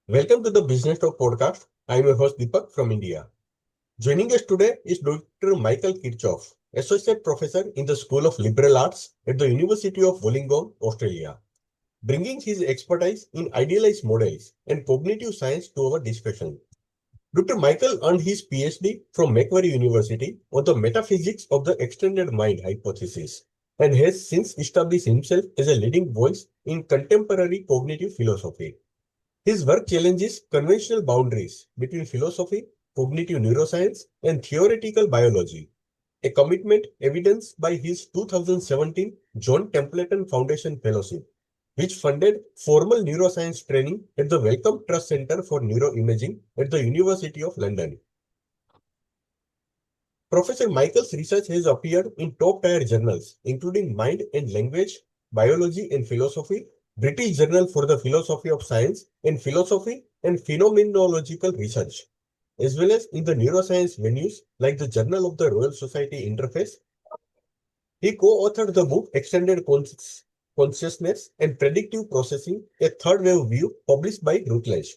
Welcome to the Businesstalk podcast. I am your host Deepak from India. Joining us today is Dr. Michael Kirchhoff, Associate Professor in the School of Liberal Arts at the University of Wollongong, Australia, bringing his expertise in idealized models and cognitive science to our discussion. Dr. Michael earned his PhD from Macquarie University on the metaphysics of the extended mind hypothesis and has since established himself as a leading voice in contemporary cognitive philosophy. His work challenges conventional boundaries between philosophy, cognitive neuroscience, and theoretical biology, a commitment evidenced by his 2017 John Templeton Foundation Fellowship, which funded formal neuroscience training at the Wellcome Trust Center for Neuroimaging at the University of London. Professor Michael's research has appeared in top-tier journals, including Mind and Language, Biology and Philosophy, British Journal for the Philosophy of Science, and Philosophy and Phenomenological Research, as well as in the neuroscience venues like the Journal of the Royal Society Interface. He co-authored the book Extended Consciousness and Predictive Processing, a third wave view published by Routledge.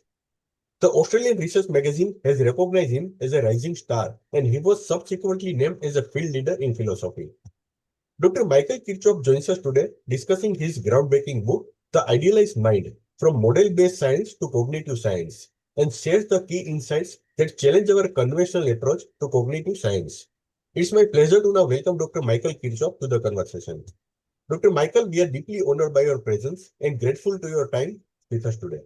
The Australian research magazine has recognized him as a rising star, and he was subsequently named as a field leader in philosophy. Dr. Michael Kirchhoff joins us today discussing his groundbreaking book, The Idealized Mind, from model-based science to cognitive science, and shares the key insights that challenge our conventional approach to cognitive science. It's my pleasure to now welcome Dr. Michael Kirchhoff to the conversation. Dr. Michael, we are deeply honored by your presence and grateful to your time with us today.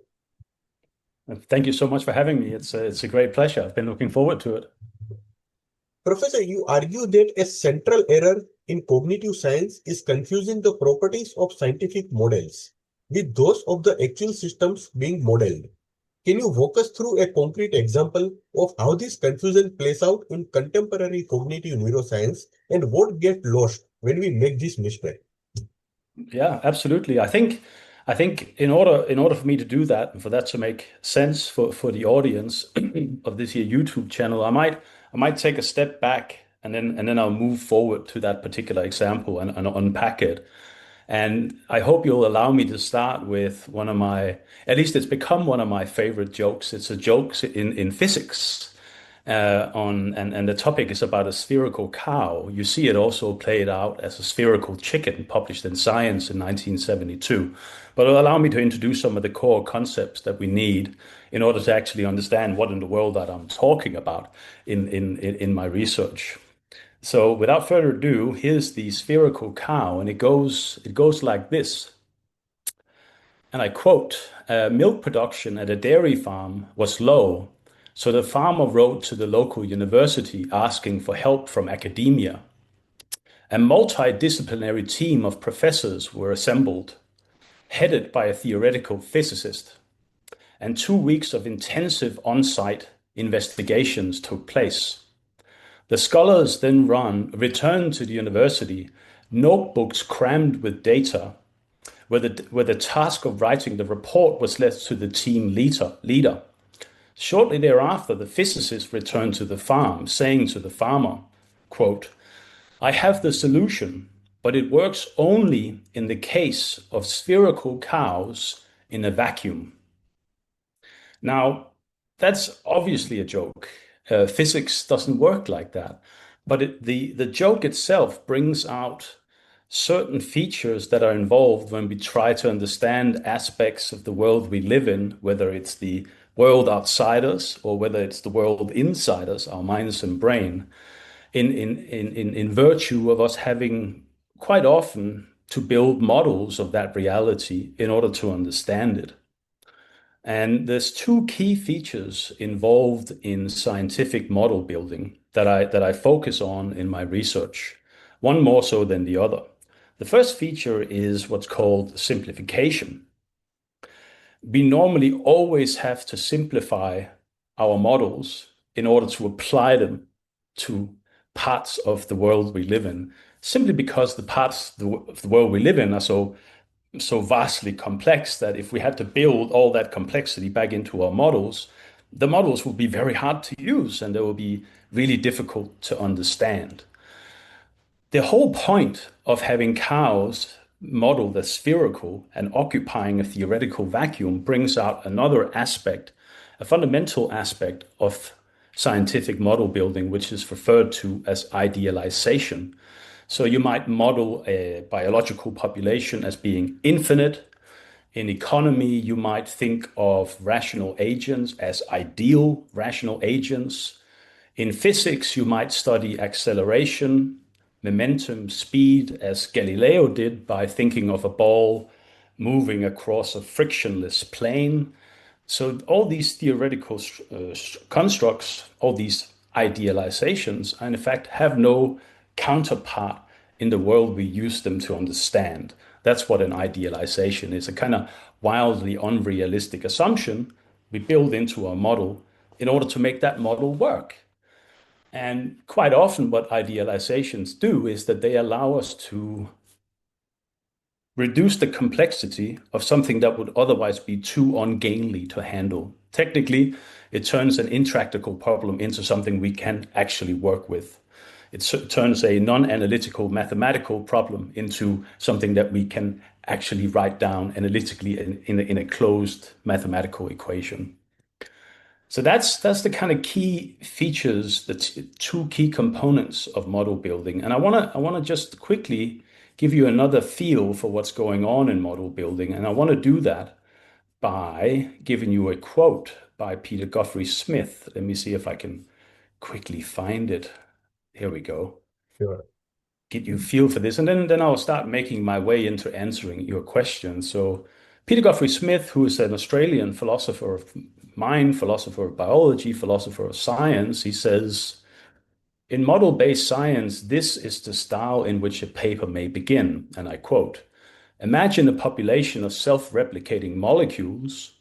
Thank you so much for having me. It's a great pleasure. I've been looking forward to it. Professor, you argue that a central error in cognitive science is confusing the properties of scientific models with those of the actual systems being modeled. Can you walk us through a concrete example of how this confusion plays out in contemporary cognitive neuroscience and what gets lost when we make this mistake? Yeah, absolutely. I think in order for me to do that and for that to make sense for the audience of this here YouTube channel, I might take a step back and then I'll move forward to that particular example and unpack it. And I hope you'll allow me to start with one of my, at least it's become one of my favorite jokes. It's a joke in physics. And the topic is about a spherical cow. You see it also played out as a spherical chicken published in Science in 1972. But it'll allow me to introduce some of the core concepts that we need in order to actually understand what in the world that I'm talking about in my research. So without further ado, here's the spherical cow, and it goes like this. And I quote, milk production at a dairy farm was low, so the farmer wrote to the local university asking for help from academia. A multidisciplinary team of professors were assembled, headed by a theoretical physicist, and 2 weeks of intensive on-site investigations took place. The scholars then returned to the university, notebooks crammed with data, where the task of writing the report was left to the team leader. Shortly thereafter, the physicist returned to the farm, saying to the farmer, quote, I have the solution, but it works only in the case of spherical cows in a vacuum. Now, that's obviously a joke. Physics doesn't work like that. But the joke itself brings out certain features that are involved when we try to understand aspects of the world we live in, whether it's the world outside us or whether it's the world inside us, our minds and brain, in virtue of us having quite often to build models of that reality in order to understand it. And there's two key features involved in scientific model building that I focus on in my research, one more so than the other. The first feature is what's called simplification. We normally always have to simplify our models in order to apply them to parts of the world we live in, simply because the parts of the world we live in are so vastly complex that if we had to build all that complexity back into our models, the models will be very hard to use and they will be really difficult to understand. The whole point of having cows model that's spherical and occupying a theoretical vacuum brings out another aspect, a fundamental aspect of scientific model building, which is referred to as idealization. So you might model a biological population as being infinite. In economy, you might think of rational agents as ideal rational agents. In physics, you might study acceleration, momentum, speed, as Galileo did by thinking of a ball moving across a frictionless plane. So all these theoretical constructs, all these idealizations, in fact, have no counterpart in the world we use them to understand. That's what an idealization is, a kind of wildly unrealistic assumption we build into our model in order to make that model work. And quite often, what idealizations do is that they allow us to reduce the complexity of something that would otherwise be too ungainly to handle. Technically, it turns an intractable problem into something we can actually work with. It turns a non-analytical mathematical problem into something that we can actually write down analytically in a closed mathematical equation. So that's the kind of key features, the two key components of model building. And I wanna just quickly give you another feel for what's going on in model building. And I want to do that by giving you a quote by Peter Godfrey Smith. Let me see if I can quickly find it. Here we go. Sure. Get you a feel for this, and then I'll start making my way into answering your question. So Peter Godfrey Smith, who is an Australian philosopher of mind, philosopher of biology, philosopher of science, he says, in model-based science, this is the style in which a paper may begin, and I quote, imagine a population of self-replicating molecules,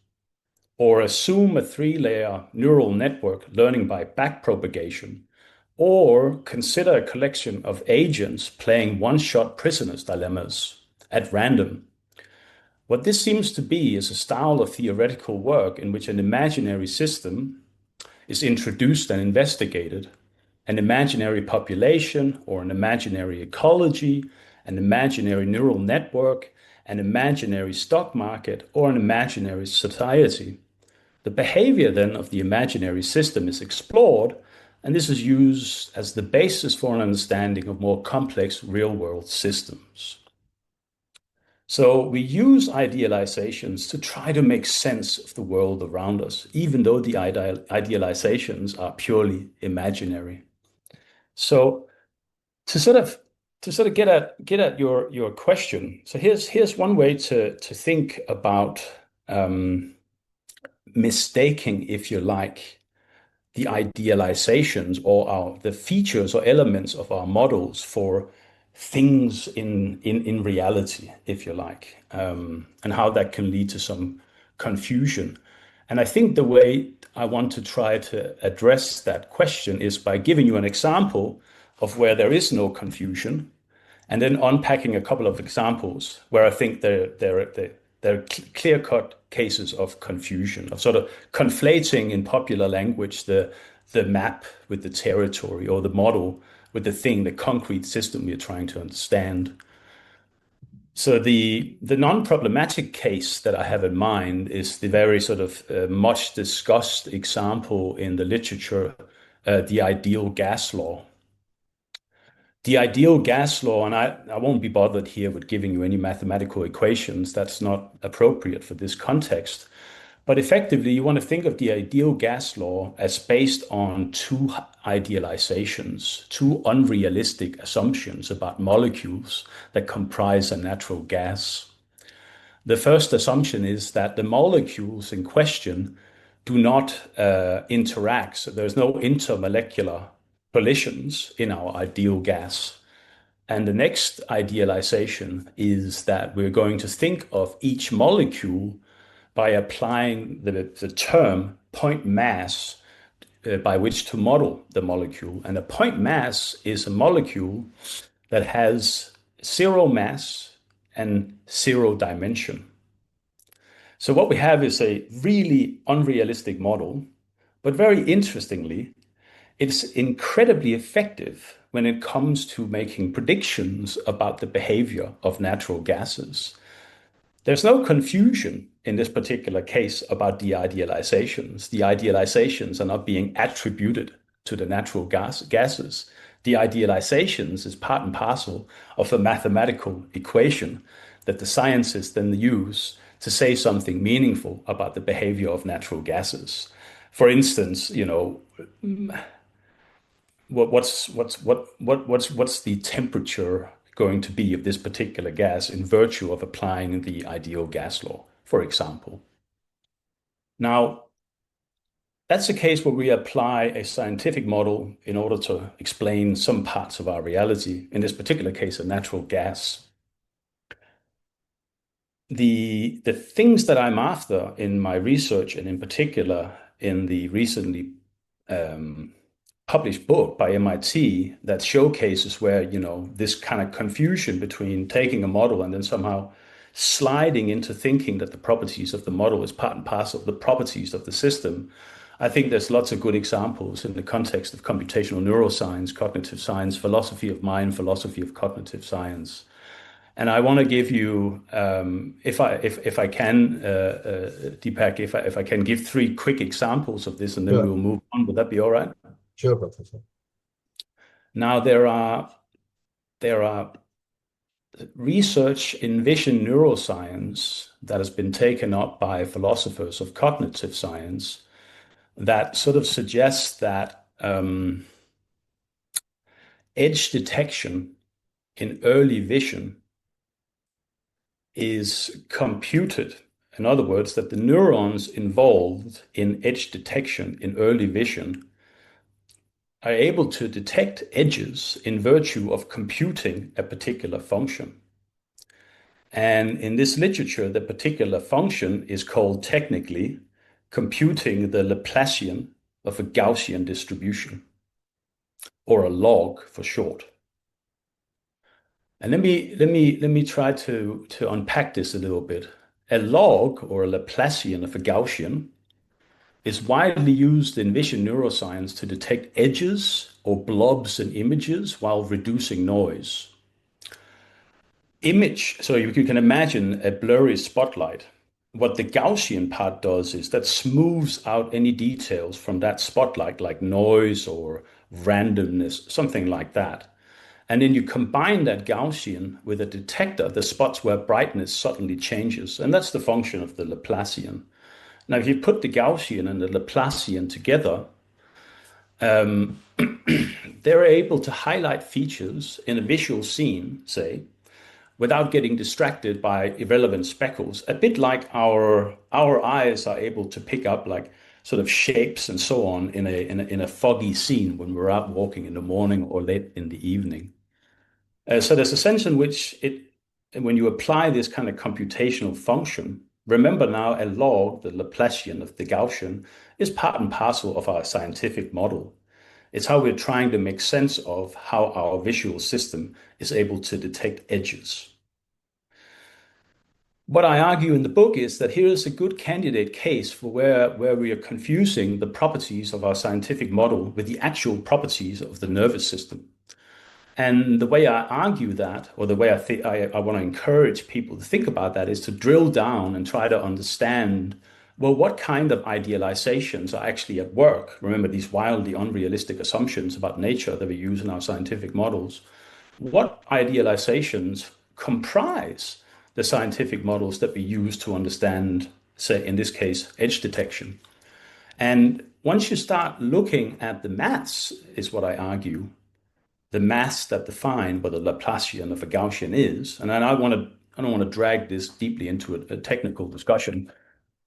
or assume a three-layer neural network learning by backpropagation, or consider a collection of agents playing one-shot prisoners' dilemmas at random. What this seems to be is a style of theoretical work in which an imaginary system is introduced and investigated, an imaginary population or an imaginary ecology, an imaginary neural network, an imaginary stock market, or an imaginary society. The behavior then of the imaginary system is explored, and this is used as the basis for an understanding of more complex real-world systems. So we use idealizations to try to make sense of the world around us, even though the idealizations are purely imaginary. So to sort of get at your question, so here's one way to think about mistaking, if you like, the idealizations or the features or elements of our models for things in reality, if you like, and how that can lead to some confusion. And I think the way I want to try to address that question is by giving you an example of where there is no confusion, and then unpacking a couple of examples where I think they're clear-cut cases of confusion, of sort of conflating in popular language the map with the territory, or the model with the thing, the concrete system we're trying to understand. So the non-problematic case that I have in mind is the very sort of much discussed example in the literature, the ideal gas law. The ideal gas law, and I won't be bothered here with giving you any mathematical equations, that's not appropriate for this context. But effectively, you want to think of the ideal gas law as based on two idealizations, two unrealistic assumptions about molecules that comprise a natural gas. The first assumption is that the molecules in question do not interact. So there's no intermolecular collisions in our ideal gas. And the next idealization is that we're going to think of each molecule by applying the term point mass by which to model the molecule. And a point mass is a molecule that has zero mass and zero dimension. So what we have is a really unrealistic model, but very interestingly, it's incredibly effective when it comes to making predictions about the behavior of natural gases. There's no confusion in this particular case about the idealizations. The idealizations are not being attributed to the natural gases. The idealizations is part and parcel of a mathematical equation that the scientists then use to say something meaningful about the behavior of natural gases. For instance, what's the temperature going to be of this particular gas in virtue of applying the ideal gas law, for example. Now, that's a case where we apply a scientific model in order to explain some parts of our reality, in this particular case, a natural gas. The things that I'm after in my research, and in particular in the recently published book by MIT that showcases where, this kind of confusion between taking a model and then somehow sliding into thinking that the properties of the model is part and parcel of the properties of the system. I think there's lots of good examples in the context of computational neuroscience, cognitive science, philosophy of mind, philosophy of cognitive science. And I want to give you, if I can, Deepak, if I can give three quick examples of this, and then Sure, we'll move on. Would that be all right? sure, Professor. Now there are research in vision neuroscience that has been taken up by philosophers of cognitive science that sort of suggests that edge detection in early vision is computed. In other words, that the neurons involved in edge detection in early vision are able to detect edges in virtue of computing a particular function. And in this literature, the particular function is called technically computing the Laplacian of a Gaussian distribution, or a log for short. And let me try to unpack this a little bit. A log, or a Laplacian of a Gaussian, is widely used in vision neuroscience to detect edges or blobs in images while reducing noise. So you can imagine a blurry spotlight. What the Gaussian part does is that smooths out any details from that spotlight, like noise or randomness, something like that. And then you combine that Gaussian with a detector, the spots where brightness suddenly changes. And that's the function of the Laplacian. Now, if you put the Gaussian and the Laplacian together, they're able to highlight features in a visual scene, say, without getting distracted by irrelevant speckles, a bit like our eyes are able to pick up like sort of shapes and so on in a foggy scene when we're out walking in the morning or late in the evening. So there's a sense in which when you apply this kind of computational function, remember now a log, the Laplacian of the Gaussian, is part and parcel of our scientific model. It's how we're trying to make sense of how our visual system is able to detect edges. What I argue in the book is that here is a good candidate case for where we are confusing the properties of our scientific model with the actual properties of the nervous system. And the way I argue that, or the way I want to encourage people to think about that, is to drill down and try to understand, well, what kind of idealizations are actually at work? Remember these wildly unrealistic assumptions about nature that we use in our scientific models. What idealizations comprise the scientific models that we use to understand, say, in this case, edge detection? And once you start looking at the maths, is what I argue, the maths that define what a Laplacian of a Gaussian is. And I don't want to drag this deeply into a technical discussion.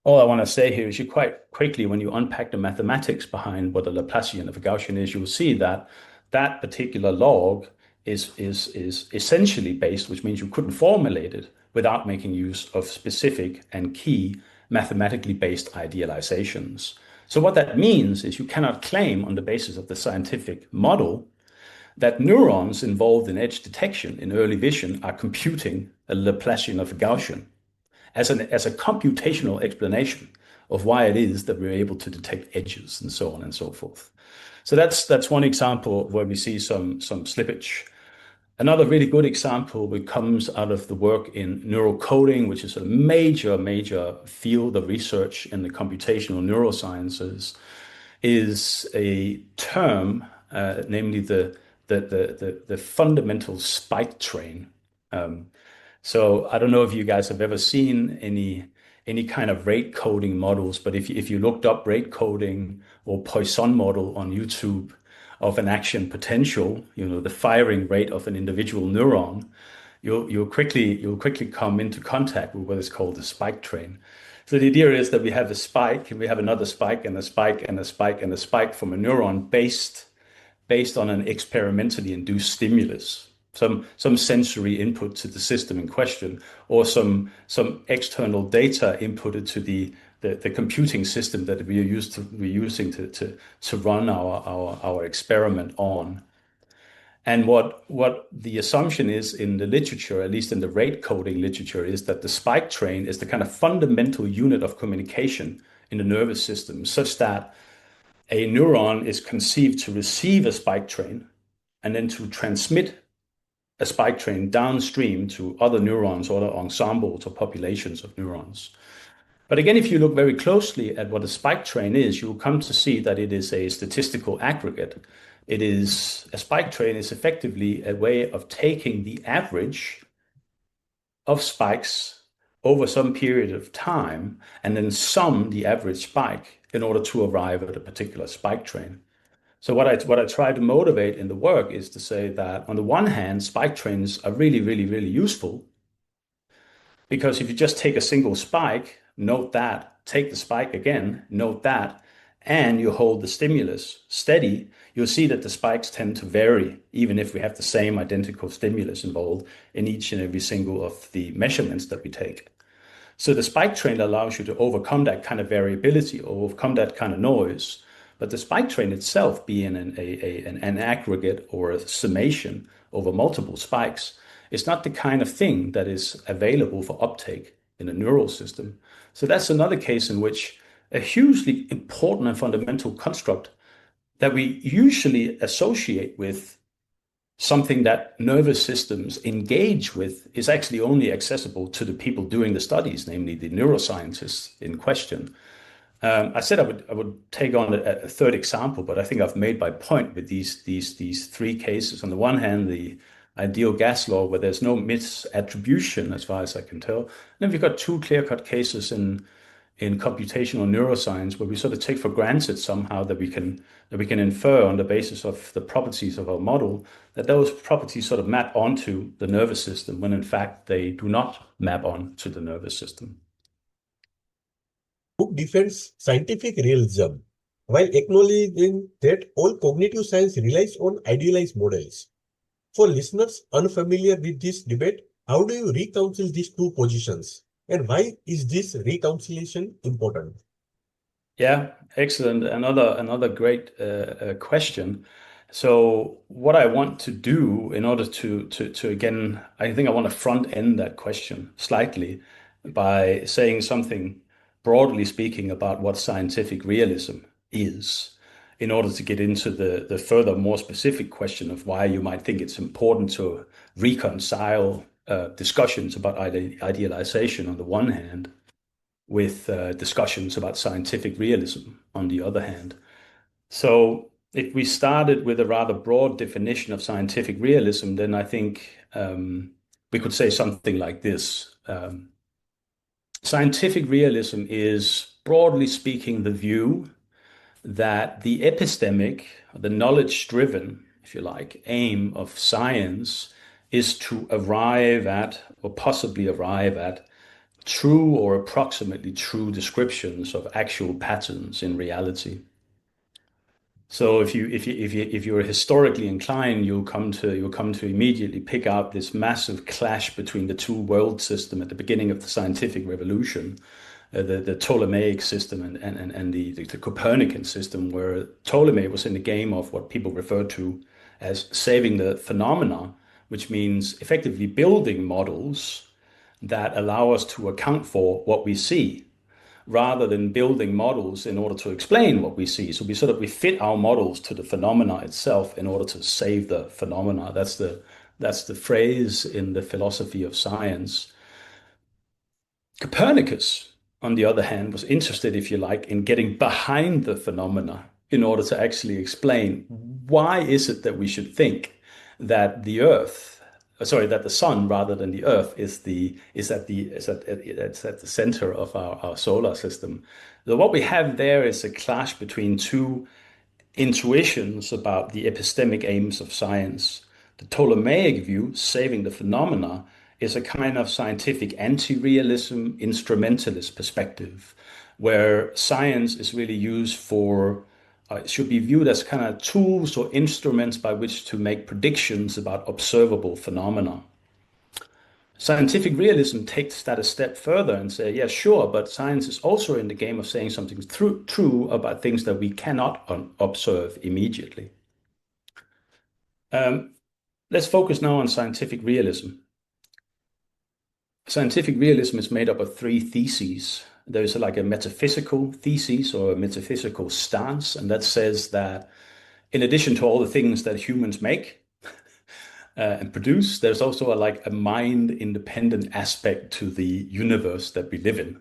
All I want to say here is you quite quickly, when you unpack the mathematics behind what a Laplacian of a Gaussian is, you'll see that that particular log is essentially based, which means you couldn't formulate it without making use of specific and key mathematically based idealizations. So what that means is you cannot claim on the basis of the scientific model that neurons involved in edge detection in early vision are computing a Laplacian of a Gaussian as a computational explanation of why it is that we're able to detect edges and so on and so forth. So that's one example where we see some slippage. Another really good example which comes out of the work in neurocoding, which is a major field of research in the computational neurosciences, is a term, namely the fundamental spike train. So I don't know if you guys have ever seen any kind of rate coding models, but if you looked up rate coding or Poisson model on YouTube of an action potential, the firing rate of an individual neuron, you'll quickly come into contact with what is called the spike train. So the idea is that we have a spike and we have another spike and a spike and a spike and a spike from a neuron based on an experimentally induced stimulus, some sensory input to the system in question, or some external data inputted to the computing system that we're using to run our experiment on. And what the assumption is in the literature, at least in the rate coding literature, is that the spike train is the kind of fundamental unit of communication in the nervous system, such that a neuron is conceived to receive a spike train and then to transmit a spike train downstream to other neurons or other ensembles or populations of neurons. But again, if you look very closely at what a spike train is, you'll come to see that it is a statistical aggregate. A spike train is effectively a way of taking the average of spikes over some period of time and then sum the average spike in order to arrive at a particular spike train. So what I try to motivate in the work is to say that on the one hand, spike trains are really useful, because if you just take a single spike, note that, take the spike again, note that, and you hold the stimulus steady, you'll see that the spikes tend to vary, even if we have the same identical stimulus involved in each and every single of the measurements that we take. So the spike train allows you to overcome that kind of variability, overcome that kind of noise. But the spike train itself, being an aggregate or a summation over multiple spikes, is not the kind of thing that is available for uptake in a neural system. So that's another case in which a hugely important and fundamental construct that we usually associate with something that nervous systems engage with is actually only accessible to the people doing the studies, namely the neuroscientists in question. I said I would take on a third example, but I think I've made my point with these three cases. On the one hand, the ideal gas law, where there's no misattribution, as far as I can tell. And then we've got two clear-cut cases in computational neuroscience, where we sort of take for granted somehow that we can infer on the basis of the properties of our model that those properties sort of map onto the nervous system, when in fact they do not map onto the nervous system. Book defends scientific realism while acknowledging that all cognitive science relies on idealized models. For listeners unfamiliar with this debate, how do you reconcile these two positions? And why is this reconciliation important? Yeah, excellent. Another great question. So what I want to do in order to again, I think I want to front end that question slightly by saying something broadly speaking about what scientific realism is, in order to get into the further more specific question of why you might think it's important to reconcile discussions about idealization on the one hand with discussions about scientific realism on the other hand. So if we started with a rather broad definition of scientific realism, then I think we could say something like this. Scientific realism is, broadly speaking, the view that the epistemic, the knowledge-driven, if you like, aim of science is to arrive at, or possibly arrive at, true or approximately true descriptions of actual patterns in reality. So if you're historically inclined, you'll come to immediately pick out this massive clash between the two world system at the beginning of the scientific revolution, the Ptolemaic system and the Copernican system, where Ptolemy was in the game of what people refer to as saving the phenomena, which means effectively building models that allow us to account for what we see, rather than building models in order to explain what we see. So we fit our models to the phenomena itself in order to save the phenomena. That's the phrase in the philosophy of science. Copernicus, on the other hand, was interested, if you like, in getting behind the phenomena in order to actually explain why is it that we should think that that the sun rather than the earth is at the center of our solar system. So what we have there is a clash between two intuitions about the epistemic aims of science. The Ptolemaic view, saving the phenomena, is a kind of scientific anti-realism, instrumentalist perspective, where science is really used for, it should be viewed as kind of tools or instruments by which to make predictions about observable phenomena. Scientific realism takes that a step further and say, yeah, sure, but science is also in the game of saying something true about things that we cannot observe immediately. Let's focus now on scientific realism. Scientific realism is made up of three theses. There's like a metaphysical thesis or a metaphysical stance, and that says that in addition to all the things that humans make, and produce, there's also a mind-independent aspect to the universe that we live in.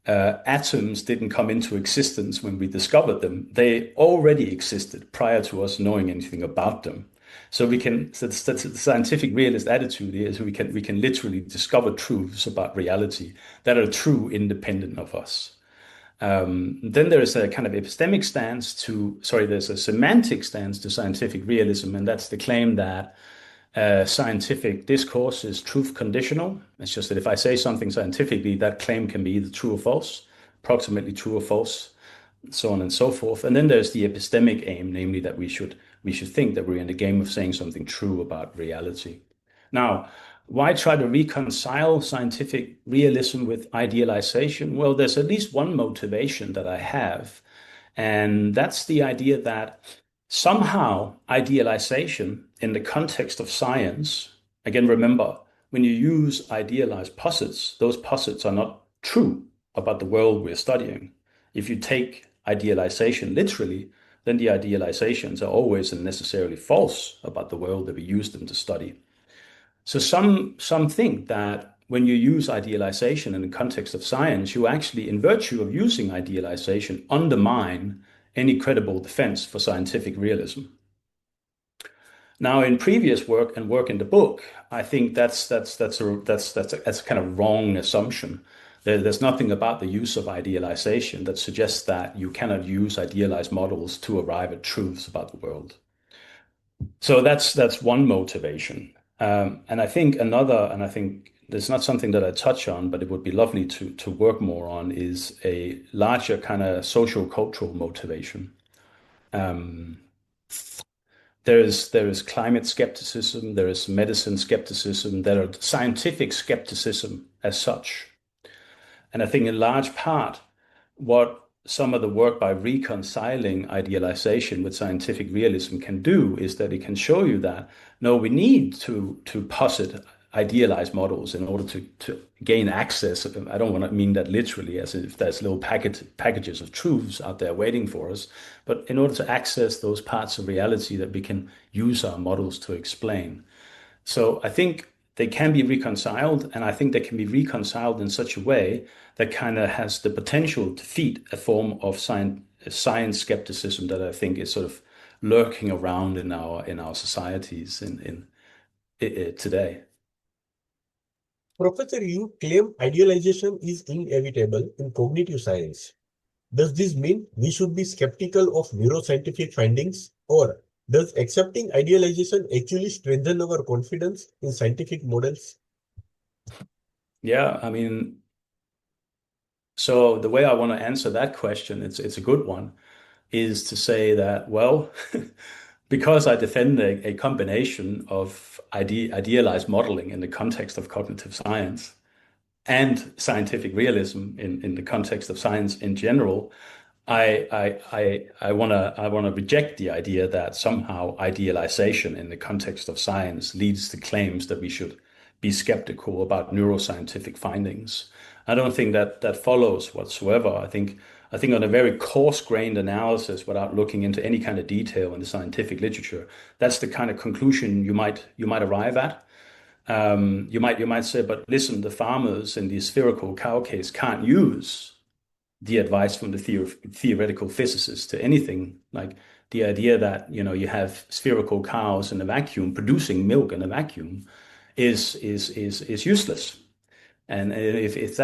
Atoms didn't come into existence when we discovered them. They already existed prior to us knowing anything about them. So the scientific realist attitude is we can literally discover truths about reality that are true independent of us. Then there is a kind of epistemic stance there's a semantic stance to scientific realism, and that's the claim that scientific discourse is truth conditional. It's just that if I say something scientifically, that claim can be either true or false, approximately true or false, so on and so forth. And then there's the epistemic aim, namely that we should think that we're in the game of saying something true about reality. Now, why try to reconcile scientific realism with idealization? Well, there's at least one motivation that I have, and that's the idea that somehow idealization in the context of science, again, remember, when you use idealized posits, those posits are not true about the world we're studying. If you take idealization literally, then the idealizations are always and necessarily false about the world that we use them to study. So some think that when you use idealization in the context of science, you actually, in virtue of using idealization, undermine any credible defense for scientific realism. Now, in previous work and work in the book, I think that's a kind of wrong assumption. There's nothing about the use of idealization that suggests that you cannot use idealized models to arrive at truths about the world. So that's one motivation. And I think I think there's not something that I touch on, but it would be lovely to work more on, is a larger kind of social cultural motivation. There is climate skepticism, there is medicine skepticism, there are scientific skepticism as such. And I think in large part, what some of the work by reconciling idealization with scientific realism can do is that it can show you that, no, we need to posit idealized models in order to gain access. I don't want to mean that literally as if there's little packages of truths out there waiting for us, but in order to access those parts of reality that we can use our models to explain. So I think they can be reconciled, and I think they can be reconciled in such a way that kind of has the potential to feed a form of science skepticism that I think is sort of lurking around in our societies in today. Professor, you claim idealization is inevitable in cognitive science. Does this mean we should be skeptical of neuroscientific findings, or does accepting idealization actually strengthen our confidence in scientific models? Yeah, I mean, so the way I want to answer that question, it's a good one, is to say that, well, because I defend a combination of idealized modeling in the context of cognitive science and scientific realism in the context of science in general, I wanna reject the idea that somehow idealization in the context of science leads to claims that we should be skeptical about neuroscientific findings. I don't think that that follows whatsoever. I think on a very coarse-grained analysis, without looking into any kind of detail in the scientific literature, that's the kind of conclusion you might arrive at. You might say, but listen, the farmers in the spherical cow case can't use the advice from the theoretical physicists to anything. Like the idea that you have spherical cows in a vacuum producing milk in a vacuum is useless. And if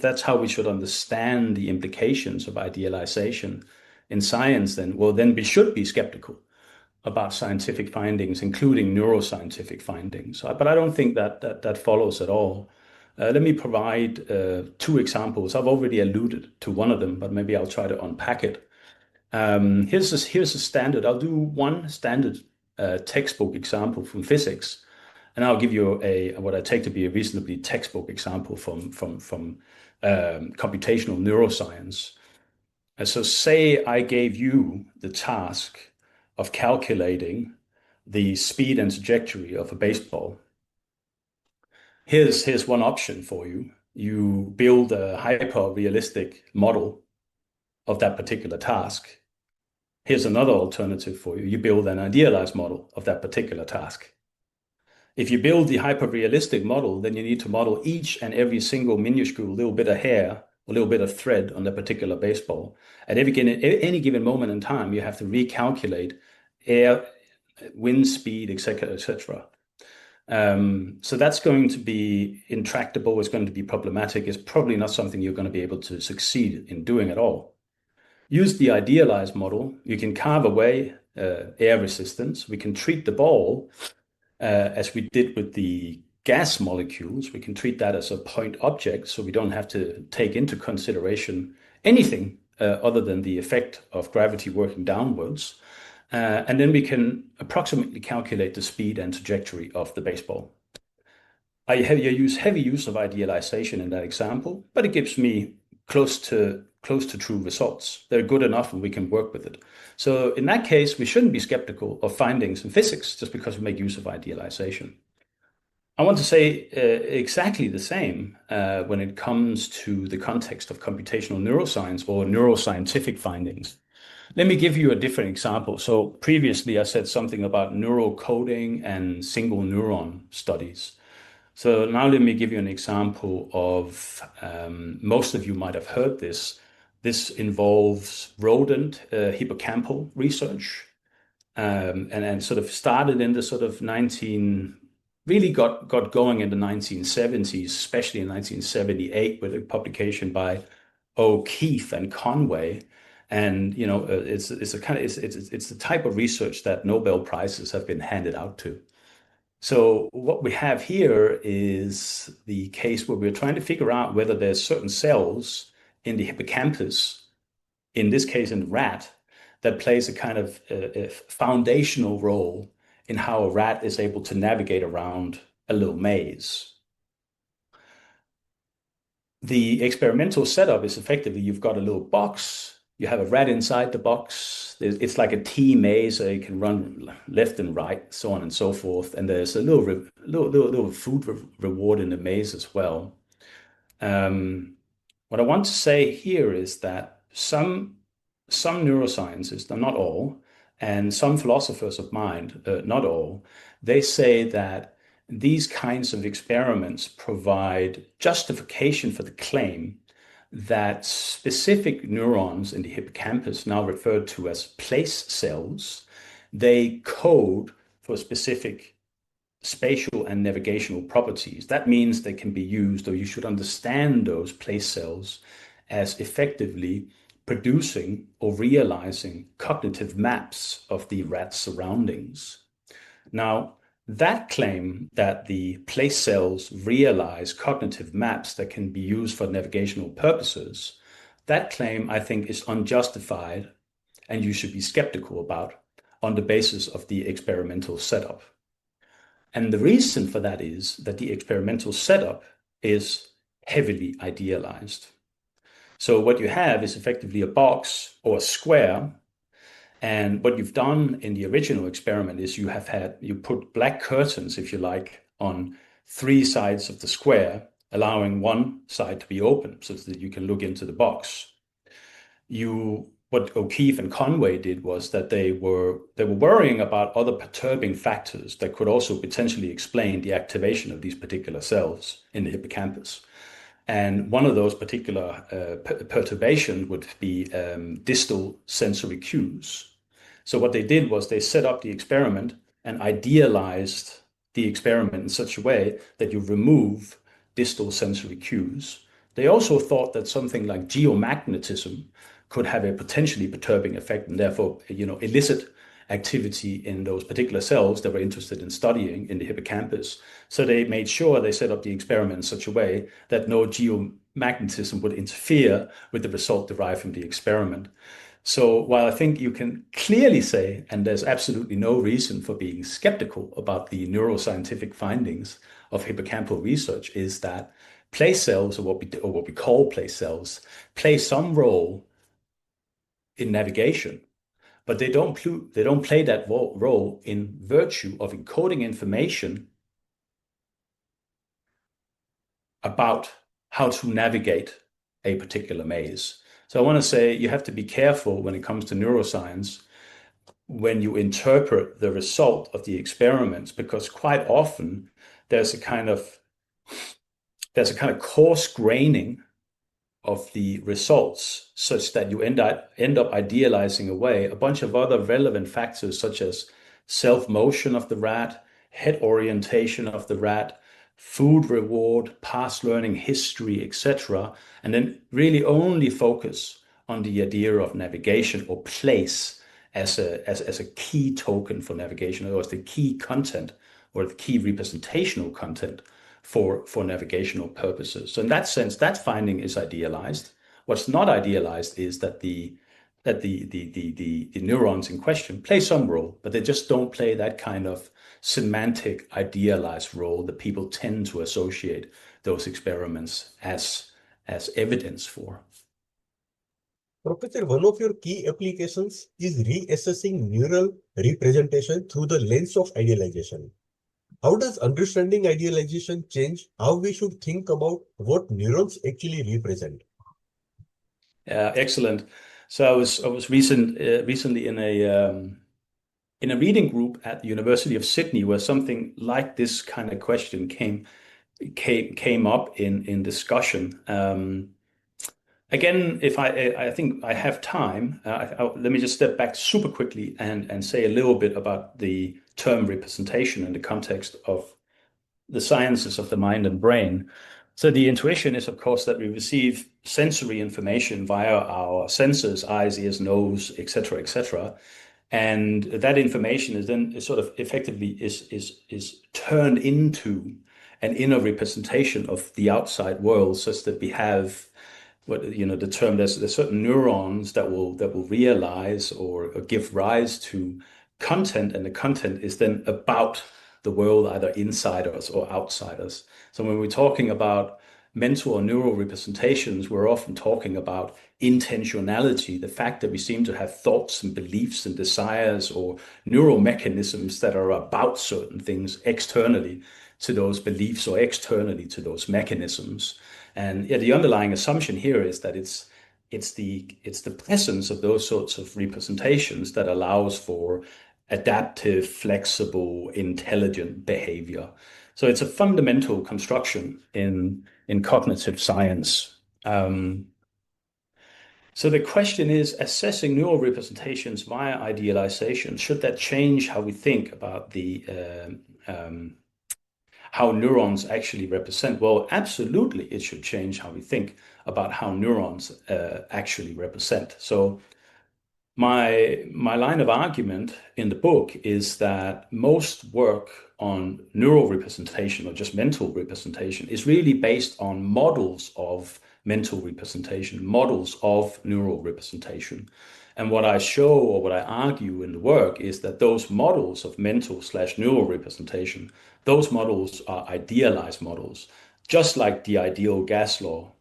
that's how we should understand the implications of idealization in science, then we should be skeptical about scientific findings, including neuroscientific findings. But I don't think that follows at all. Let me provide two examples. I've already alluded to one of them, but maybe I'll try to unpack it. Here's a standard. I'll do one standard textbook example from physics, and I'll give you what I take to be a reasonably textbook example from computational neuroscience. So say I gave you the task of calculating the speed and trajectory of a baseball. Here's one option for you. You build a hyper-realistic model of that particular task. Here's another alternative for you. You build an idealized model of that particular task. If you build the hyper-realistic model, then you need to model each and every single minuscule little bit of hair, a little bit of thread on that particular baseball. At any given moment in time, you have to recalculate air, wind speed, etc., etc. So that's going to be intractable. It's going to be problematic. It's probably not something you're going to be able to succeed in doing at all. Use the idealized model. You can carve away air resistance. We can treat the ball as we did with the gas molecules. We can treat that as a point object, so we don't have to take into consideration anything other than the effect of gravity working downwards. And then we can approximately calculate the speed and trajectory of the baseball. I use heavy use of idealization in that example, but it gives me close to true results. They're good enough and we can work with it. So in that case, we shouldn't be skeptical of findings in physics just because we make use of idealization. I want to say exactly the same when it comes to the context of computational neuroscience or neuroscientific findings. Let me give you a different example. So previously I said something about neural coding and single neuron studies. So now let me give you an example of, most of you might have heard this. This involves rodent hippocampal research, and sort of started in the sort of really got going in the 1970s, especially in 1978 with a publication by O'Keefe and Conway. And it's the type of research that Nobel Prizes have been handed out to. So what we have here is the case where we're trying to figure out whether there's certain cells in the hippocampus, in this case in the rat, that plays a kind of a foundational role in how a rat is able to navigate around a little maze. The experimental setup is effectively you've got a little box, you have a rat inside the box. It's like a T maze, so you can run left and right, so on and so forth. And there's a little food reward in the maze as well. What I want to say here is that some neuroscientists, not all, and some philosophers of mind, not all, they say that these kinds of experiments provide justification for the claim that specific neurons in the hippocampus, now referred to as place cells, they code for specific spatial and navigational properties. That means they can be used, or you should understand those place cells as effectively producing or realizing cognitive maps of the rat's surroundings. Now, that claim that the place cells realize cognitive maps that can be used for navigational purposes, that claim, I think, is unjustified, and you should be skeptical about on the basis of the experimental setup. And the reason for that is that the experimental setup is heavily idealized. So what you have is effectively a box or a square. And what you've done in the original experiment is you put black curtains, if you like, on three sides of the square, allowing one side to be open so that you can look into the box. What O'Keefe and Conway did was that they were worrying about other perturbing factors that could also potentially explain the activation of these particular cells in the hippocampus. And one of those particular perturbations would be distal sensory cues. So what they did was they set up the experiment and idealized the experiment in such a way that you remove distal sensory cues. They also thought that something like geomagnetism could have a potentially perturbing effect and therefore, elicit activity in those particular cells that were interested in studying in the hippocampus. So they made sure they set up the experiment in such a way that no geomagnetism would interfere with the result derived from the experiment. So while I think you can clearly say, and there's absolutely no reason for being skeptical about the neuroscientific findings of hippocampal research, is that place cells, or what we call place cells, play some role in navigation, but they don't play that role in virtue of encoding information about how to navigate a particular maze. So I want to say you have to be careful when it comes to neuroscience when you interpret the result of the experiments, because quite often there's a kind of coarse graining of the results such that you end up idealizing away a bunch of other relevant factors such as self-motion of the rat, head orientation of the rat, food reward, past learning history, etc., and then really only focus on the idea of navigation or place as a key token for navigation, or as the key content or the key representational content for navigational purposes. So in that sense, that finding is idealized. What's not idealized is that the neurons in question play some role, but they just don't play that kind of semantic idealized role that people tend to associate those experiments as evidence for. Professor, one of your key applications is reassessing neural representation through the lens of idealization. How does understanding idealization change how we should think about what neurons actually represent? Excellent. So I was recently in a reading group at the University of Sydney where something like this kind of question came up in discussion. Again, if I think I have time, let me just step back super quickly and say a little bit about the term representation in the context of the sciences of the mind and brain. So the intuition is, of course, that we receive sensory information via our senses, eyes, ears, nose, etc., etc., and that information is then sort of effectively is turned into an inner representation of the outside world, such that we have the term, there's certain neurons that will realize or give rise to content, and the content is then about the world either inside us or outside us. So when we're talking about mental or neural representations, we're often talking about intentionality, the fact that we seem to have thoughts and beliefs and desires or neural mechanisms that are about certain things externally to those beliefs or externally to those mechanisms. And yeah, the underlying assumption here is that it's the presence of those sorts of representations that allows for adaptive, flexible, intelligent behavior. So it's a fundamental construction in cognitive science. So the question is, assessing neural representations via idealization, should that change how we think about the how neurons actually represent? Well, absolutely, it should change how we think about how neurons actually represent. So my line of argument in the book is that most work on neural representation or just mental representation is really based on models of mental representation, models of neural representation. And what I show or what I argue in the work is that those models of mental/neural representation, those models are idealized models, just like the ideal gas law,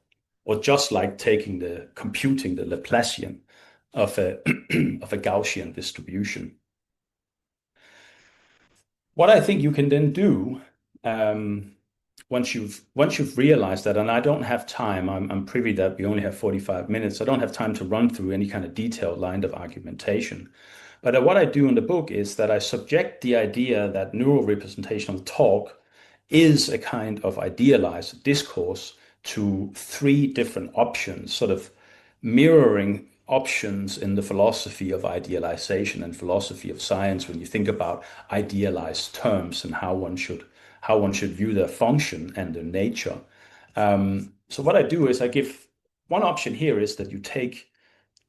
or just like computing the Laplacian of a of a Gaussian distribution. What I think you can then do once you've realized that, and I don't have time, I'm privy that we only have 45 minutes. I don't have time to run through any kind of detailed line of argumentation. But what I do in the book is that I subject the idea that neural representational talk is a kind of idealized discourse to three different options, sort of mirroring options in the philosophy of idealization and philosophy of science when you think about idealized terms and how one should view their function and their nature. So what I do is I give one option here is that you take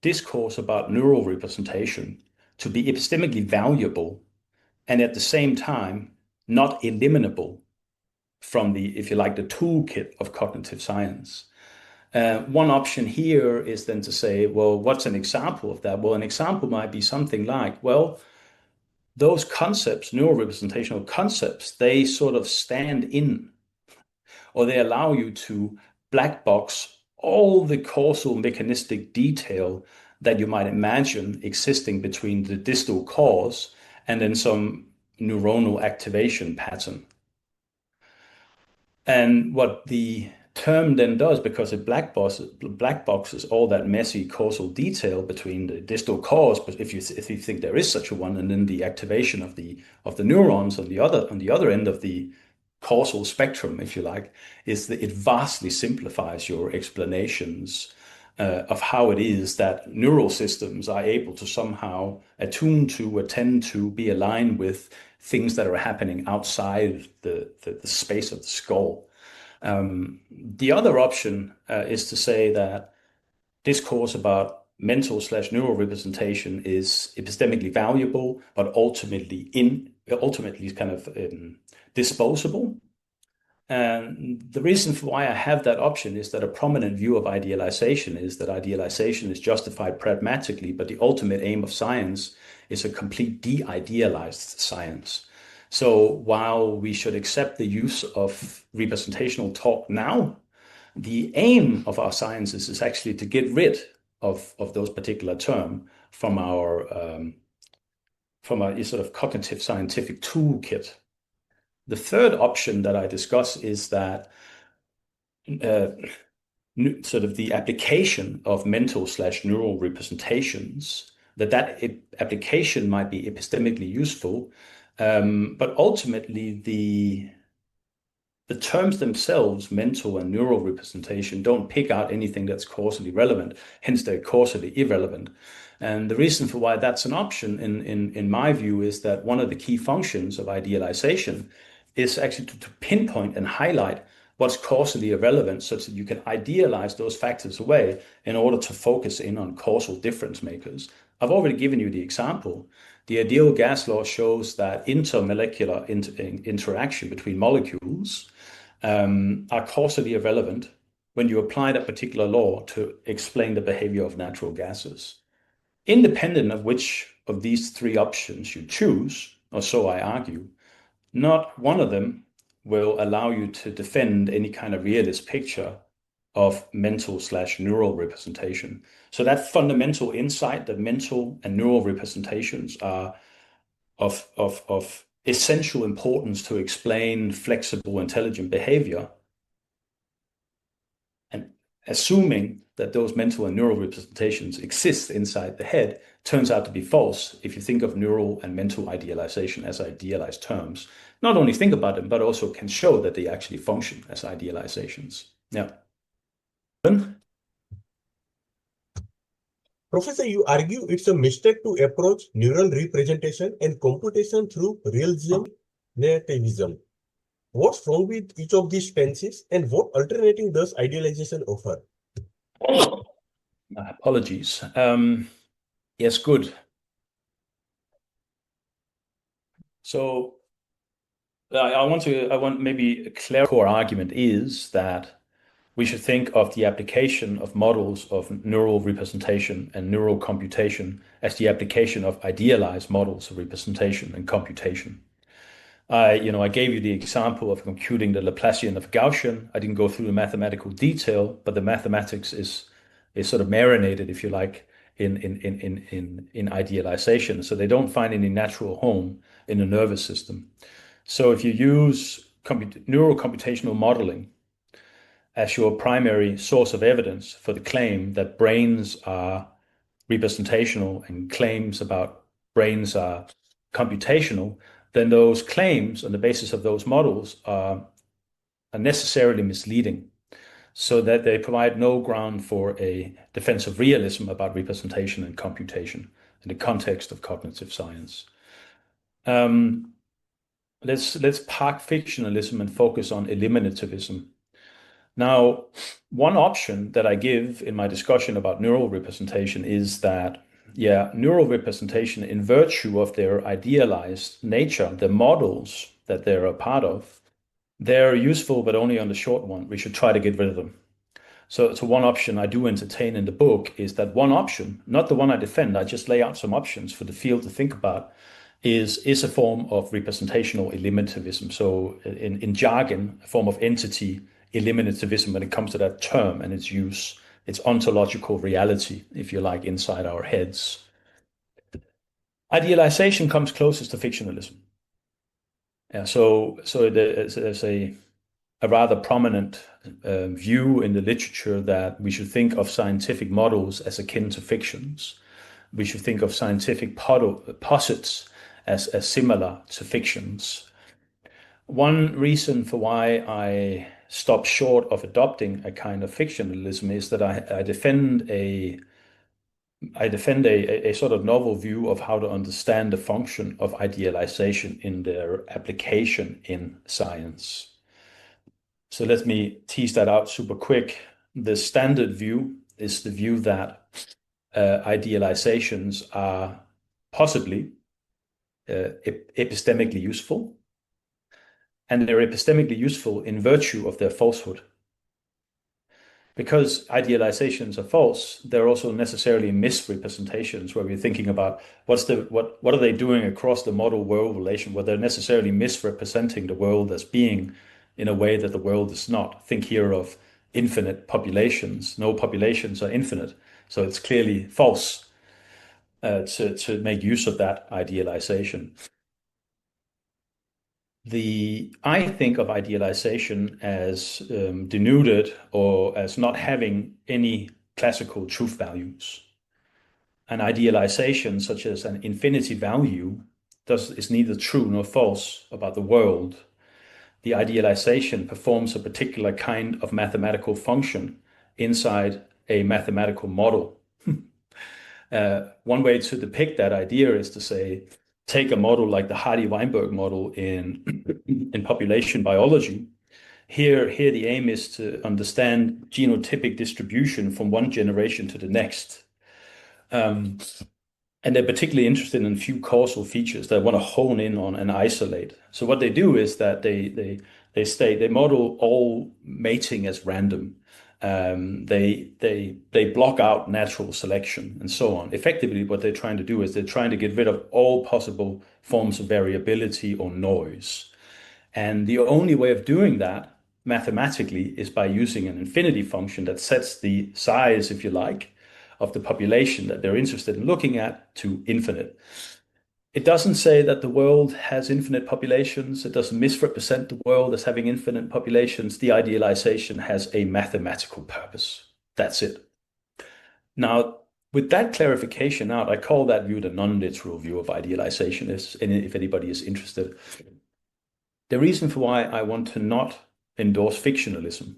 discourse about neural representation to be epistemically valuable and at the same time not eliminable from the, if you like, the toolkit of cognitive science. One option here is then to say, well, what's an example of that? Well, an example might be something like, well, those concepts, neural representational concepts, they sort of stand in, or they allow you to black box all the causal mechanistic detail that you might imagine existing between the distal cause and then some neuronal activation pattern. And what the term then does, because it black boxes all that messy causal detail between the distal cause, but if you think there is such a one, and then the activation of the neurons on the other end of the causal spectrum, if you like, is that it vastly simplifies your explanations of how it is that neural systems are able to somehow attune to, attend to, be aligned with things that are happening outside the space of the skull. The other option is to say that discourse about mental/neural representation is epistemically valuable, but ultimately kind of disposable. And the reason for why I have that option is that a prominent view of idealization is that idealization is justified pragmatically, but the ultimate aim of science is a complete de-idealized science. So while we should accept the use of representational talk now, the aim of our sciences is actually to get rid of those particular terms from our sort of cognitive scientific toolkit. The third option that I discuss is that sort of the application of mental/neural representations, that application might be epistemically useful, but ultimately the terms themselves, mental and neural representation, don't pick out anything that's causally relevant. Hence, they're causally irrelevant. And the reason for why that's an option, in my view, is that one of the key functions of idealization is actually to pinpoint and highlight what's causally irrelevant, such that you can idealize those factors away in order to focus in on causal difference makers. I've already given you the example. The ideal gas law shows that intermolecular interaction between molecules are causally irrelevant when you apply that particular law to explain the behavior of natural gases. Independent of which of these three options you choose, or so I argue, not one of them will allow you to defend any kind of realist picture of mental/neural representation. So that fundamental insight that mental and neural representations are of essential importance to explain flexible, intelligent behavior, and assuming that those mental and neural representations exist inside the head, turns out to be false if you think of neural and mental idealization as idealized terms. Not only think about them, but also can show that they actually function as idealizations. Yeah. Professor, you argue it's a mistake to approach neural representation and computation through realism, nativism. What's wrong with each of these stances, and what alternative does idealization offer? Apologies. Yes, good. So I want maybe a clear core argument is that we should think of the application of models of neural representation and neural computation as the application of idealized models of representation and computation. I gave you the example of computing the Laplacian of Gaussian. I didn't go through the mathematical detail, but the mathematics is sort of marinated, if you like, in idealization. So they don't find any natural home in the nervous system. So if you use neurocomputational modeling as your primary source of evidence for the claim that brains are representational and claims about brains are computational, then those claims on the basis of those models are necessarily misleading, so that they provide no ground for a defense of realism about representation and computation in the context of cognitive science. Um, let's park fictionalism and focus on eliminativism. Now, one option that I give in my discussion about neural representation is that, yeah, neural representation, in virtue of their idealized nature, the models that they're a part of, they're useful, but only on the short run. We should try to get rid of them. So one option I do entertain in the book is that one option, not the one I defend, I just lay out some options for the field to think about, is a form of representational eliminativism. So in jargon, a form of entity eliminativism when it comes to that term and its use, its ontological reality, if you like, inside our heads. Idealization comes closest to fictionalism. Yeah, so there's a rather prominent view in the literature that we should think of scientific models as akin to fictions. We should think of scientific posits as similar to fictions. One reason for why I stop short of adopting a kind of fictionalism is that I defend a sort of novel view of how to understand the function of idealization in their application in science. So let me tease that out super quick. The standard view is the view that idealizations are possibly epistemically useful, and they're epistemically useful in virtue of their falsehood. Because idealizations are false, they're also necessarily misrepresentations where we're thinking about what are they doing across the model world relation, where they're necessarily misrepresenting the world as being in a way that the world is not. Think here of infinite populations. No populations are infinite. So it's clearly false to make use of that idealization. I think of idealization as denuded or as not having any classical truth values. An idealization, such as an infinity value, is neither true nor false about the world. The idealization performs a particular kind of mathematical function inside a mathematical model. One way to depict that idea is to say, take a model like the Hardy-Weinberg model in population biology. Here the aim is to understand genotypic distribution from one generation to the next. And they're particularly interested in a few causal features that want to hone in on and isolate. So what they do is that they model all mating as random. They block out natural selection and so on. Effectively, what they're trying to do is they're trying to get rid of all possible forms of variability or noise. And the only way of doing that mathematically is by using an infinity function that sets the size, if you like, of the population that they're interested in looking at to infinite. It doesn't say that the world has infinite populations. It doesn't misrepresent the world as having infinite populations. The idealization has a mathematical purpose. That's it. Now, with that clarification out, I call that view the non-literal view of idealization, if anybody is interested. The reason for why I want to not endorse fictionalism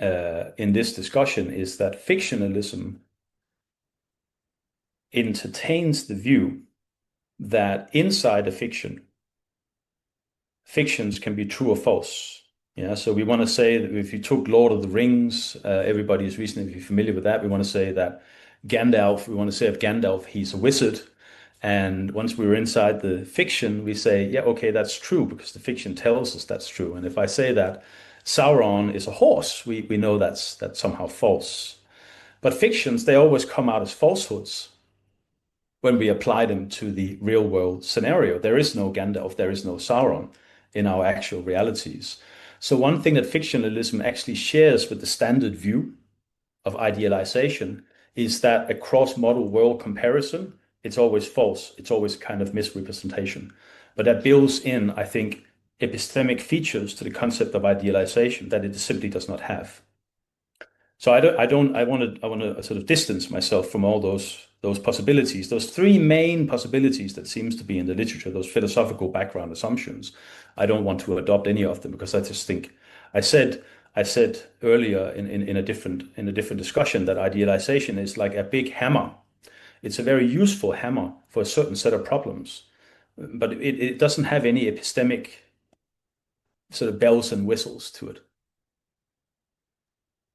in this discussion is that fictionalism entertains the view that inside a fiction, fictions can be true or false. Yeah, so we want to say that if you took Lord of the Rings, everybody is reasonably familiar with that. We want to say that we want to say of Gandalf, he's a wizard. And once we were inside the fiction, we say, yeah, okay, that's true because the fiction tells us that's true. And if I say that Sauron is a horse, we know that's somehow false. But fictions, they always come out as falsehoods when we apply them to the real world scenario. There is no Gandalf, there is no Sauron in our actual realities. So one thing that fictionalism actually shares with the standard view of idealization is that a cross-model world comparison, it's always false. It's always kind of misrepresentation. But that builds in, I think, epistemic features to the concept of idealization that it simply does not have. So I want to sort of distance myself from all those possibilities, those three main possibilities that seems to be in the literature, those philosophical background assumptions. I don't want to adopt any of them because I just think I said I said earlier in a different discussion that idealization is like a big hammer. It's a very useful hammer for a certain set of problems, but it doesn't have any epistemic sort of bells and whistles to it.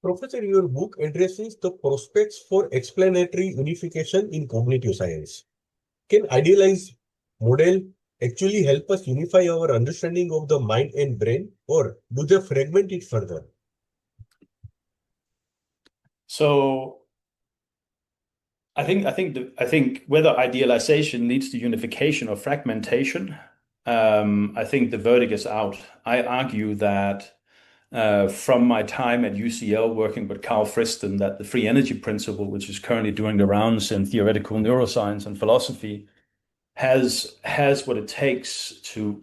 Professor, your book addresses the prospects for explanatory unification in cognitive science. Can idealized model actually help us unify our understanding of the mind and brain, or do they fragment it further? So I think whether idealization leads to unification or fragmentation, I think the verdict is out. I argue that from my time at UCL working with Carl Friston, that the free energy principle, which is currently doing the rounds in theoretical neuroscience and philosophy, has what it takes to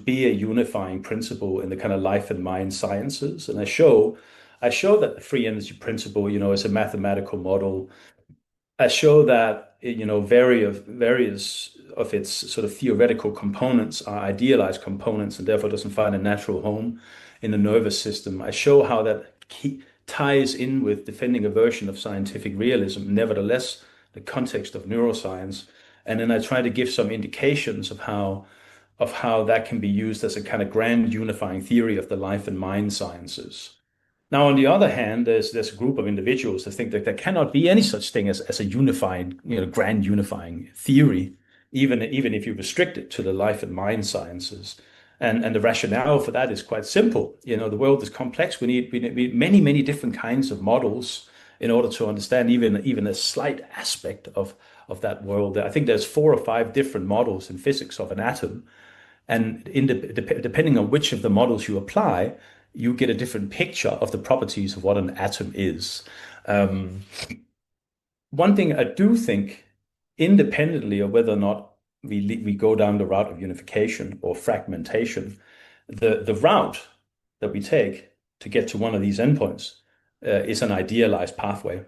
be a unifying principle in the kind of life and mind sciences. And I show that the free energy principle, is a mathematical model. I show that various of its sort of theoretical components are idealized components and therefore doesn't find a natural home in the nervous system. I show how that ties in with defending a version of scientific realism, nevertheless the context of neuroscience. And then I try to give some indications of how that can be used as a kind of grand unifying theory of the life and mind sciences. Now, on the other hand, there's a group of individuals that think that there cannot be any such thing as a unified, grand unifying theory, even if you restrict it to the life and mind sciences. And the rationale for that is quite simple. The world is complex. We need many different kinds of models in order to understand even a slight aspect of that world. I think there's 4 or 5 different models in physics of an atom, and depending on which of the models you apply, you get a different picture of the properties of what an atom is. Um, One thing I do think, independently of whether or not we go down the route of unification or fragmentation, the route that we take to get to one of these endpoints is an idealized pathway.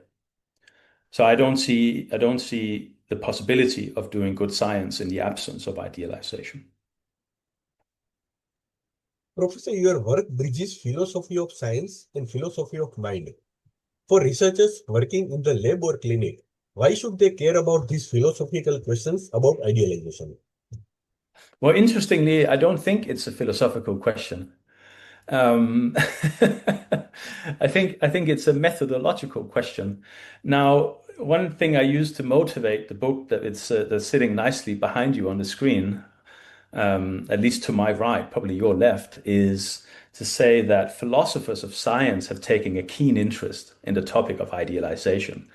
So I don't see the possibility of doing good science in the absence of idealization. Professor, your work bridges philosophy of science and philosophy of mind. For researchers working in the lab or clinic, why should they care about these philosophical questions about idealization? Well, interestingly, I don't think it's a philosophical question. Um, I think it's a methodological question. Now, one thing I use to motivate the book that's sitting nicely behind you on the screen, at least to my right, probably your left, is to say that philosophers of science have taken a keen interest in the topic of idealization.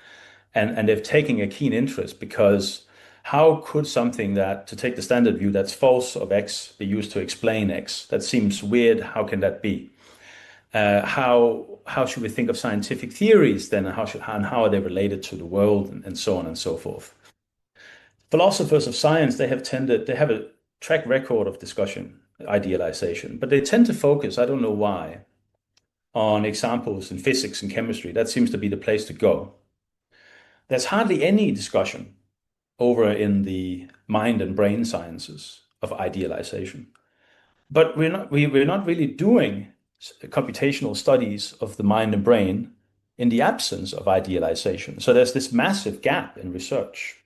And they've taken a keen interest because how could something that, to take the standard view, that's false of X be used to explain X? That seems weird. How can that be? How should we think of scientific theories then? And how are they related to the world and so on and so forth? Philosophers of science, they have a track record of discussion, idealization, but they tend to focus, I don't know why, on examples in physics and chemistry. That seems to be the place to go. There's hardly any discussion over in the mind and brain sciences of idealization. But we're not really doing computational studies of the mind and brain in the absence of idealization. So there's this massive gap in research.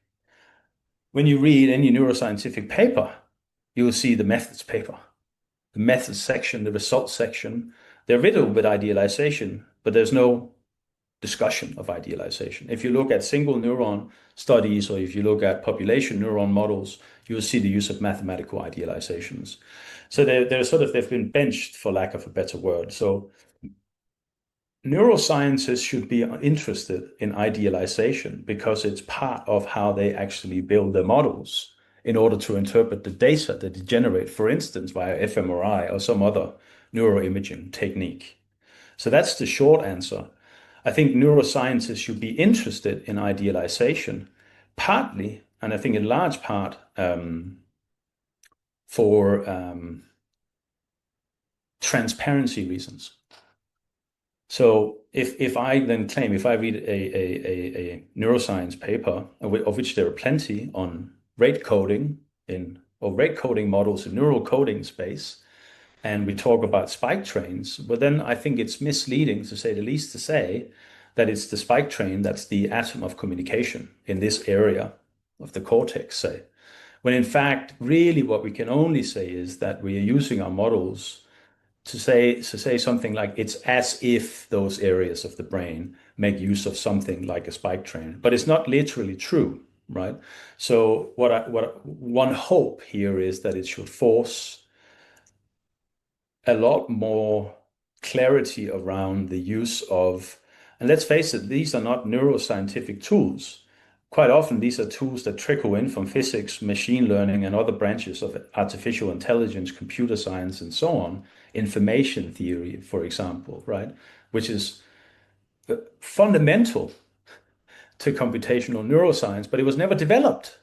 When you read any neuroscientific paper, you will see the methods paper, the methods section, the results section. They're riddled with idealization, but there's no discussion of idealization. If you look at single neuron studies or if you look at population neuron models, you'll see the use of mathematical idealizations. So they've been benched for lack of a better word. So neuroscientists should be interested in idealization because it's part of how they actually build their models in order to interpret the data that they generate, for instance, via fMRI or some other neuroimaging technique. So that's the short answer. I think neuroscientists should be interested in idealization, partly, and I think in large part, for transparency reasons. So if I then claim, if I read a neuroscience paper, of which there are plenty on rate coding or rate coding models in neural coding space, and we talk about spike trains, but then I think it's misleading, to say the least, to say that it's the spike train that's the atom of communication in this area of the cortex, say. When in fact, really what we can only say is that we are using our models to say something like it's as if those areas of the brain make use of something like a spike train, but it's not literally true, right? So what one hope here is that it should force a lot more clarity around the use of, and let's face it, these are not neuroscientific tools. Quite often, these are tools that trickle in from physics, machine learning, and other branches of artificial intelligence, computer science, and so on. Information theory, for example, right? Which is fundamental to computational neuroscience, but it was never developed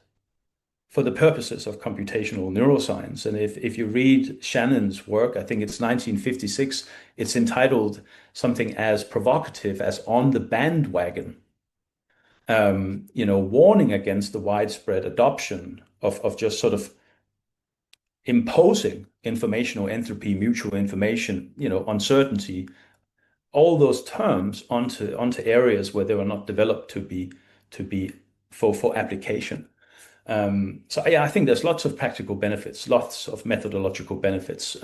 for the purposes of computational neuroscience. And if you read Shannon's work, I think it's 1956, it's entitled something as provocative as "On the Bandwagon," warning against the widespread adoption of just sort of imposing informational entropy, mutual information, uncertainty, all those terms onto areas where they were not developed to be for application. So yeah, I think there's lots of practical benefits, lots of methodological benefits.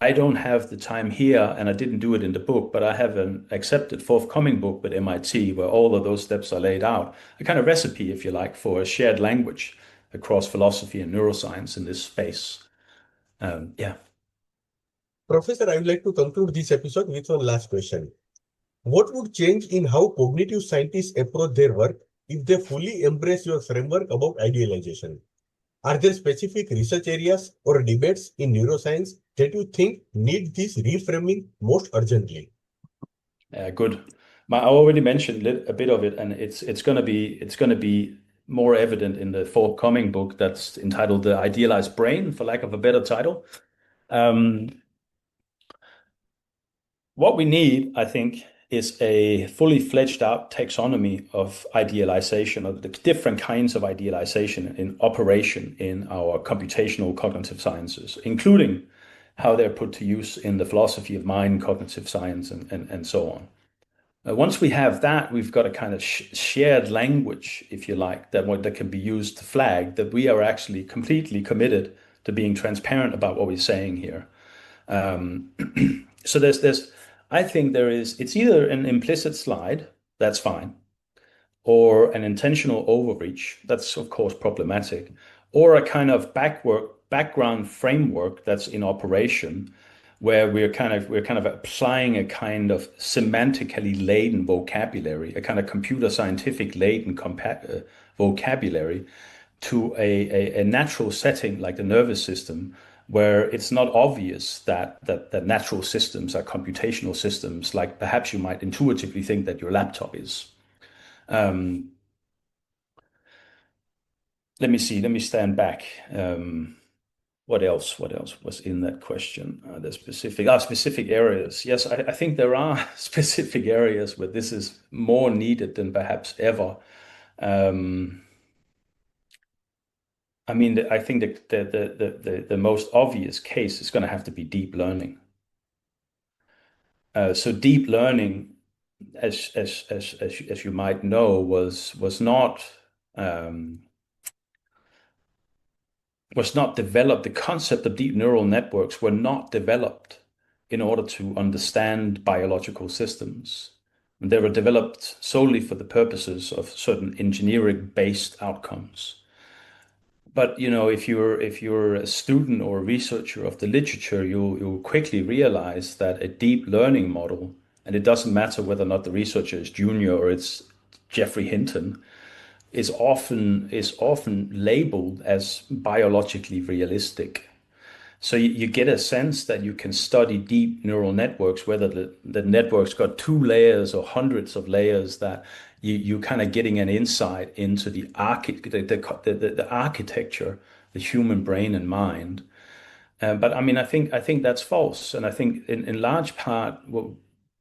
I don't have the time here, and I didn't do it in the book, but I have an accepted forthcoming book with MIT where all of those steps are laid out. A kind of recipe, if you like, for a shared language across philosophy and neuroscience in this space. Yeah. Professor, I would like to conclude this episode with one last question. What would change in how cognitive scientists approach their work if they fully embrace your framework about idealization? Are there specific research areas or debates in neuroscience that you think need this reframing most urgently? Good. I already mentioned a bit of it, and it's gonna be more evident in the forthcoming book that's entitled "The Idealized Brain," for lack of a better title. Um, what we need, I think, is a fully fledged out taxonomy of idealization, of the different kinds of idealization in operation in our computational cognitive sciences, including how they're put to use in the philosophy of mind, cognitive science, and so on. Once we have that, we've got a kind of shared language, if you like, that can be used to flag that we are actually completely committed to being transparent about what we're saying here. So I think it's either an implicit slide, that's fine, or an intentional overreach, that's of course problematic, or a kind of background framework that's in operation, where we're kind of applying a kind of semantically laden vocabulary, a kind of computer scientific laden vocabulary to a natural setting like the nervous system, where it's not obvious that natural systems are computational systems, like perhaps you might intuitively think that your laptop is. Um, Let me see. Let me stand back. What else? What else was in that question? The specific areas. Yes, I think there are specific areas where this is more needed than perhaps ever. Um, I mean, I think the most obvious case is going to have to be deep learning. So deep learning, as you might know, um, was not developed. The concept of deep neural networks were not developed in order to understand biological systems. They were developed solely for the purposes of certain engineering-based outcomes. But if you're a student or a researcher of the literature, you'll quickly realize that a deep learning model, and it doesn't matter whether or not the researcher is junior or it's Geoffrey Hinton, is often labeled as biologically realistic. So you get a sense that you can study deep neural networks, whether the network's got two layers or hundreds of layers, that you kind of getting an insight into the architecture, the human brain and mind. But I mean, I think that's false, and I think in large part, well,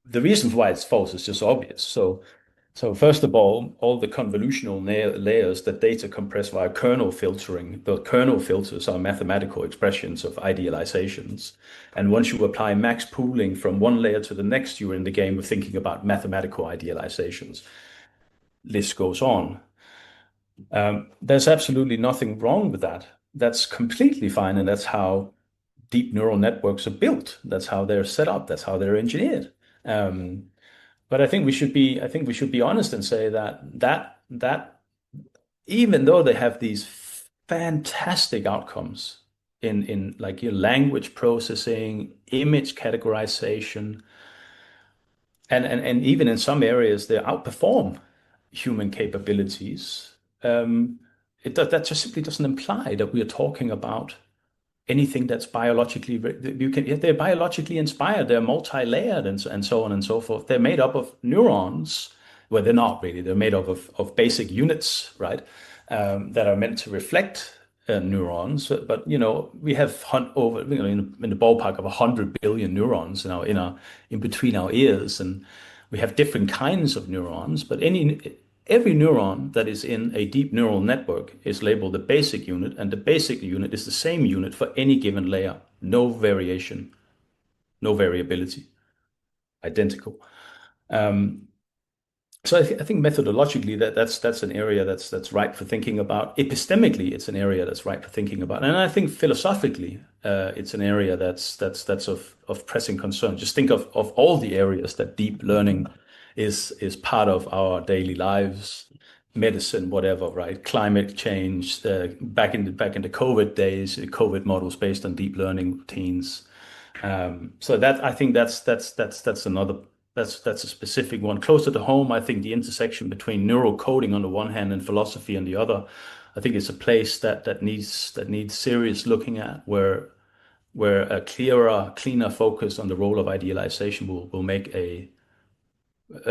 the reason why it's false is just obvious. So first of all the convolutional layers that data compress via kernel filtering, the kernel filters are mathematical expressions of idealizations. And once you apply max pooling from one layer to the next, you're in the game of thinking about mathematical idealizations. List goes on. There's absolutely nothing wrong with that. That's completely fine, and that's how deep neural networks are built. That's how they're set up. That's how they're engineered. Um, but I think we should be honest and say that even though they have these fantastic outcomes in like your language processing, image categorization, and even in some areas they outperform human capabilities. Um, that just simply doesn't imply that we are talking about anything that's biologically they're biologically inspired, they're multi-layered, and so on and so forth. They're made up of neurons. Well, they're not really, they're made up of basic units, right? That are meant to reflect neurons. But we have over, in the ballpark of 100 billion neurons now in between our ears, and we have different kinds of neurons. But every neuron that is in a deep neural network is labeled a basic unit, and the basic unit is the same unit for any given layer. No variation, no variability, identical. Um, so I think methodologically that's an area that's ripe for thinking about. Epistemically, it's an area that's ripe for thinking about, and I think philosophically, it's an area that's of pressing concern. Just think of all the areas that deep learning is part of our daily lives, medicine, whatever, right? Climate change, back in the COVID days, COVID models based on deep learning routines. So that I think that's another that's a specific one. Closer to home, I think the intersection between neural coding on the one hand and philosophy on the other, I think it's a place that needs serious looking at, where a clearer, cleaner focus on the role of idealization will make a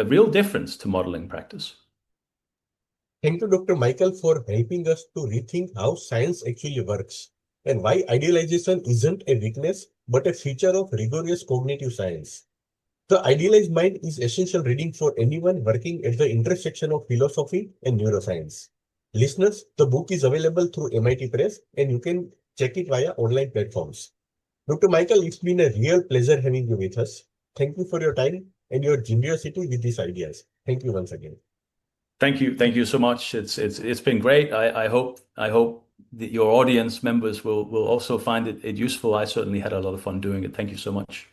real difference to modeling practice. Thank you, Dr. Michael, for helping us to rethink how science actually works and why idealization isn't a weakness but a feature of rigorous cognitive science. The Idealized Mind is essential reading for anyone working at the intersection of philosophy and neuroscience. Listeners, the book is available through MIT Press and you can check it via online platforms. Dr. Michael, it's been a real pleasure having you with us. Thank you for your time and your generosity with these ideas. Thank you once again. Thank you so much. It's been great. I hope that your audience members will also find it useful. I certainly had a lot of fun doing it. Thank you so much.